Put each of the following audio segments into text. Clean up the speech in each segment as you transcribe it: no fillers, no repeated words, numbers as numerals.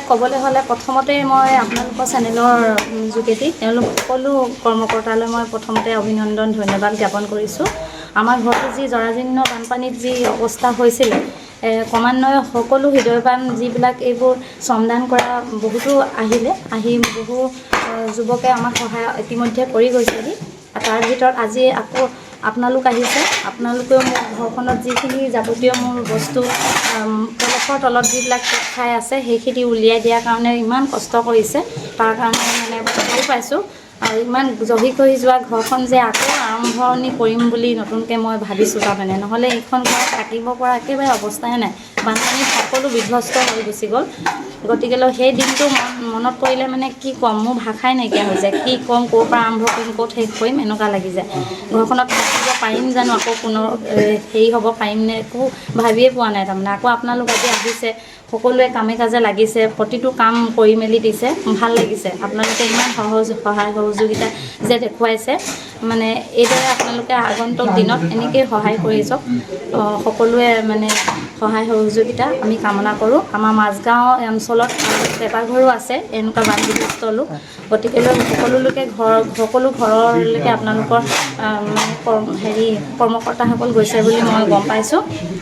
ক'বলৈ হ'লে প্ৰথমতে মই আপোনালোকৰ চেনেলৰ যোগেদি তেওঁলোক সকলো কৰ্মকৰ্তালৈ মই প্ৰথমতে অভিনন্দন ধন্যবাদ জ্ঞাপন কৰিছোঁ। আমাৰ ঘৰটো যি জৰাজীৰ্ণ বানপানীত যি অৱস্থা হৈছিলে, ক্ৰমান্বয়ে সকলো হৃদয়বান যিবিলাক এইবোৰ শ্ৰমদান কৰা বহুতো আহি বহু যুৱকে আমাক সহায় ইতিমধ্যে কৰি গৈছেহি। তাৰ ভিতৰত আজি আকৌ আপোনালোক আহিছে। আপোনালোকেও মোৰ ঘৰখনত যিখিনি যাৱতীয় মোৰ বস্তু পলসৰ তলত যিবিলাক ঠাই আছে সেইখিনি উলিয়াই দিয়াৰ কাৰণে ইমান কষ্ট কৰিছে, তাৰ কাৰণে মানে ভাল পাইছোঁ। আৰু ইমান জহি খহি যোৱা ঘৰখন যে আকৌ আৰম্ভণি কৰিম বুলি নতুনকৈ মই ভাবিছোঁ। তাৰমানে নহ'লে এইখন ঘৰত থাকিব পৰা একেবাৰে অৱস্থাই নাই, বানপানীত সকলো বিধ্বস্ত হৈ গুচি গ'ল। গতিকেলৈ সেই দিনটো মনত পৰিলে মানে কি ক'ম, মোৰ ভাষাই নাইকিয়া হৈ যায়। কি ক'ম, ক'ৰ পৰা আৰম্ভ কৰিম, ক'ত শেষ কৰিম, এনেকুৱা লাগি যায়। ঘৰখনত থাকিব পাৰিম জানো, আকৌ পুনৰ হেৰি হ'ব পাৰিম নে, একো ভাবিয়ে পোৱা নাই। তাৰমানে আকৌ আপোনালোক আজি আহিছে, সকলোৱে কামে কাজে লাগিছে, প্ৰতিটো কাম কৰি মেলি দিছে, ভাল লাগিছে। আপোনালোকে ইমান সহায় সহযোগিতা যে দেখুৱাইছে, মানে এইদৰে আপোনালোকে আগন্তুক দিনত এনেকৈয়ে সহায় কৰি যাওক। সকলোৱে মানে সহায় সহযোগিতা আমি কামনা কৰোঁ। আমাৰ মাজগাঁও অঞ্চলত কেইবাঘৰো আছে এনেকুৱা বানবিধ্বস্ত লোক। গতিকেলৈ সকলো ঘৰলৈকে আপোনালোকৰ মানে কৰ্মকৰ্তাসকল গৈছে বুলি মই গম পাইছোঁ।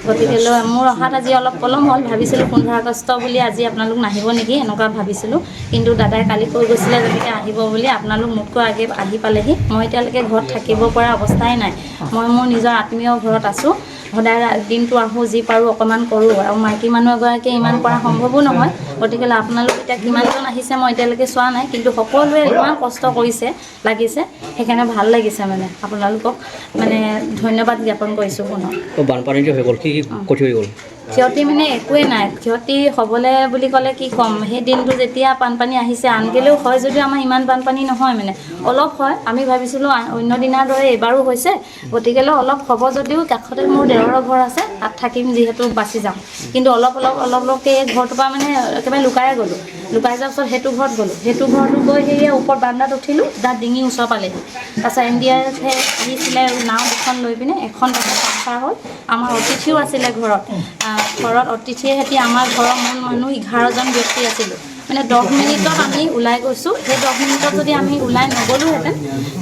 গতিকেলৈ মোৰ অহাত আজি অলপ পলম হ'ল। ভাবিছিলোঁ 15 আগষ্ট বুলি আজি আপোনালোক নাহিব নেকি এনেকুৱা ভাবিছিলোঁ, কিন্তু দাদাই কালি কৈ গৈছিলে যেনেকৈ আহিব বুলি। আপোনালোক মোতকৈ আগে আহি পালেহি। মই এতিয়ালৈকে ঘৰত থাকিব পৰা অৱস্থাই নাই। মই মোৰ নিজৰ আত্মীয় ঘৰত আছোঁ। সদায় দিনটো আহোঁ, যি পাৰোঁ অকণমান কৰোঁ, আৰু মাইকী মানুহ এগৰাকীয়ে ইমান কৰা সম্ভৱো নহয়। গতিকে আপোনালোক এতিয়া কিমানজন আহিছে মই এতিয়ালৈকে চোৱা নাই, কিন্তু সকলোৱে ইমান কষ্ট কৰিছে, লাগিছে, সেইকাৰণে ভাল লাগিছে। মানে আপোনালোকক মানে ধন্যবাদ জ্ঞাপন কৰিছোঁ পুনৰ। বানপানীটো হৈ গ'ল, কি ক্ষতি হৈ গ'ল? ক্ষতি মানে একোৱেই নাই। ক্ষতি হ'বলৈ বুলি ক'লে কি ক'ম, সেই দিনটো যেতিয়া বানপানী আহিছে, আনকালেও হয় যদিও আমাৰ ইমান বানপানী নহয়, মানে অলপ হয়। আমি ভাবিছিলোঁ অন্য দিনাৰ দৰে এইবাৰো হৈছে, গতিকেলৈ অলপ হ'ব যদিও কাষতে মোৰ দেওৰৰ ঘৰ আছে, তাত থাকিম যিহেতু বাচি যাম। কিন্তু অলপকৈ এই ঘৰটোৰ পৰা মানে একেবাৰে লুকাই গ'লোঁ। লুকাই যোৱাৰ পিছত সেইটো ঘৰত গ'লোঁ। সেইটো ঘৰটো গৈ সেয়ে ওপৰত বাৰান্দাত উঠিলোঁ, তাত ডিঙি ওচৰ পালেহি। তাৰপিছত NDRF আহিছিলে নাও দুখন লৈ পিনে, এখন ট্ৰান্সফাৰ হ'ল। আমাৰ অতিথিও আছিলে ঘৰত অতিথিয়ে সৈতে আমাৰ ঘৰৰ মূল মানুহ 11জন ব্যক্তি আছিলোঁ। মানে 10 মিনিটত আমি ওলাই গৈছোঁ। সেই 10 মিনিটত যদি আমি ওলাই নগ'লোহেঁতেন,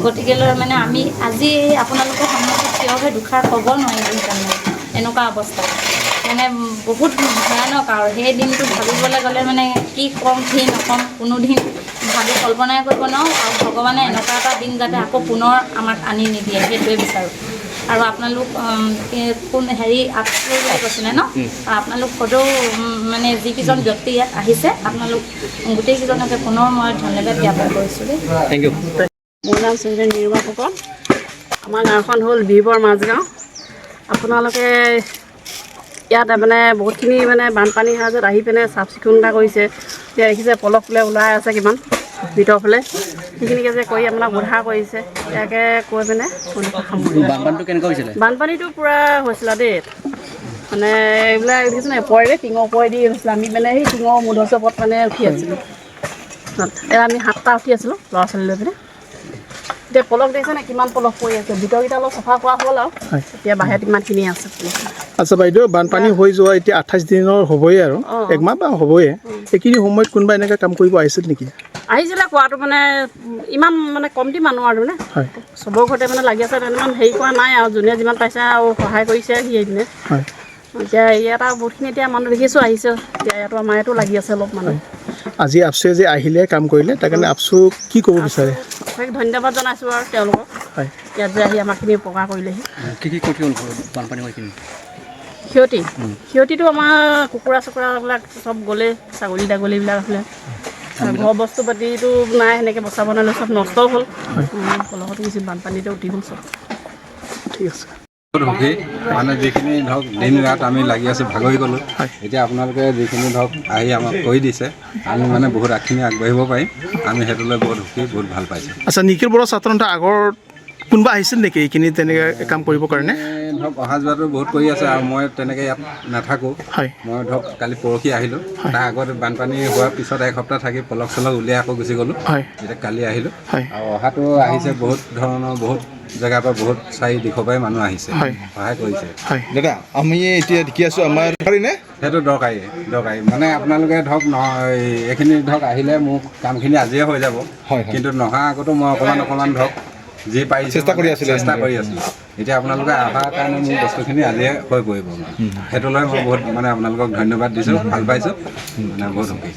গতিকেলৈ মানে আমি আজি আপোনালোকৰ সন্মুখত থিয় হৈ দুষাৰ ক'ব নোৱাৰিলোঁহেঁতেন। এনেকুৱা অৱস্থা মানে বহুত ভয়ানক। আৰু সেই দিনটো ভাবিবলৈ গ'লে মানে কি ক'ম কি নক'ম, কোনোদিন ভাবি কল্পনাই কৰিব নোৱাৰোঁ। আৰু ভগৱানে এনেকুৱা এটা দিন যাতে আকৌ পুনৰ আমাক আনি নিদিয়ে, সেইটোৱে বিচাৰোঁ। আৰু আপোনালোক বুলি কৈছিলে ন, আপোনালোক সদৌ মানে যিকেইজন ব্যক্তি ইয়াত আহিছে, আপোনালোক গোটেইকেইজনকে পুনৰ মই ধন্যবাদ জ্ঞাপন কৰিছোঁ দেই। Thank you. মোৰ নাম সুন্দৰী নিৰ্মা ফুকন। আমাৰ গাঁওখন হ'ল বীৰবৰ মাজগাঁও। আপোনালোকে ইয়াত মানে বহুতখিনি মানে বানপানী সাজত আহি পিনে চাফ চিকুণতা কৰিছে। এতিয়া দেখিছে পলস ফুলে ওলাই আছে কিমান ভিতৰৰ ফালে, সেইখিনিকে যে কৰি আপোনাক উদ্ধাৰ কৰিছে, ইয়াকে কৈ পিনে বানপানীটো কেনেকুৱা হৈছিলে? বানপানীটো পূৰা হৈছিলে দেই। মানে এইবিলাক দেখিছে নাই, ওপৰেৰে টিঙৰ ওপৰেদি হৈছিলে। আমি মানে সেই টিঙৰ মূধচৰ ওপৰত মানে উঠি আছিলোঁ। আমি 7টা উঠি আছিলোঁ ল'ৰা ছোৱালী লৈ পিনে। এতিয়া পলস দেখিছে নাই কিমান পলস পৰি আছে। ভিতৰকেইটা অলপ চফা কৰা হ'ল আৰু এতিয়া বাহিৰত ইমানখিনি আছে। আচ্ছা বাইদেউ, বানপানী হৈ যোৱা এতিয়া 28 দিনৰ হ'বই আৰু একমাহ বা হ'বই। এইখিনি সময়ত কোনোবা এনেকৈ কাম কৰিব আহিছিল নেকি? আহিছিলে কোৱাটো মানে ইমান মানে কমটি মানুহ আৰু মানে চবৰ ঘৰতে মানে লাগি আছে। ইমান হেৰি কৰা নাই আৰু যোনে যিমান পাইছে আৰু সহায় কৰিছে সি পিনে। এতিয়া ইয়াত আৰু বহুতখিনি এতিয়া মানুহ দেখিছোঁ আহিছে। এতিয়া ইয়াতো আমাৰ ইয়াতো লাগি আছে অলপ মানুহ। আজি আপচুৱে যে আহিলে কাম কৰিলে, তাৰ কাৰণে আপচু কি ক'ব বিচাৰে? ধন্যবাদ জনাইছোঁ আৰু তেওঁলোকক ইয়াত যে আহি আমাৰখিনি উপকাৰ কৰিলেহি। কি ক্ষতি হ'ল বানপানী হৈখিনি? ক্ষতিটো আমাৰ কুকুৰা চুকুৰাবিলাক চব গ'লে, ছাগলী তাগলীবিলাক আছিলে। ঘৰ বস্তু পাতিটো নাই, সেনেকৈ বচাব নোৱাৰিলে চব নষ্ট হ'ল। পলসত গৈছিল, বানপানীতে উটি গ'ল চব। ঠিক আছে। সুখী মানে যিখিনি ধৰক দিন ৰাত আমি লাগি আছোঁ, ভাগৰি গ'লোঁ। এতিয়া আপোনালোকে যিখিনি ধৰক আহি আমাক কৰি দিছে, আমি মানে বহুত আগখিনি আগবাঢ়িব পাৰিম। আমি সেইটোলৈ বহুত সুখী, বহুত ভাল পাইছোঁ। আচ্ছা, নিখিল বড়ো সাধাৰণতে আগৰ কোনোবা আহিছিল নেকি এইখিনি তেনেকৈ কাম কৰিবৰ কাৰণে? ধৰক অহা যোৱাটো বহুত কৰি আছে, আৰু মই তেনেকৈ ইয়াত নাথাকোঁ। মই ধৰক কালি পৰহি আহিলোঁ। তাৰ আগত বানপানী হোৱাৰ পিছত এসপ্তাহ থাকি পলস চলস উলিয়াই আকৌ গুচি গ'লোঁ। এতিয়া কালি আহিলোঁ আৰু অহাটো আহিছে বহুত ধৰণৰ বহুত জেগাৰ পৰা বহুত চাৰি দিশৰ পৰাই মানুহ আহিছে হয়। সহায় কৰিছে হয় দাদা আমি এতিয়া দেখি আছোঁ আমাৰ নে সেইটো দৰকাৰী মানে আপোনালোকে ধৰক এইখিনি ধৰক আহিলে মোৰ কামখিনি আজিয়ে হৈ যাব হয়। কিন্তু নহা আগতো মই অকণমান ধৰক যি পাৰিছোঁ চেষ্টা কৰি আছিলে। চেষ্টা কৰি আছিলোঁ এতিয়া আপোনালোকে অহাৰ কাৰণে মোৰ বস্তুখিনি আজিয়ে হৈ পৰিব সেইটো লৈ মই বহুত মানে আপোনালোকক ধন্যবাদ দিছোঁ ভাল পাইছোঁ মানে বহুত সুখী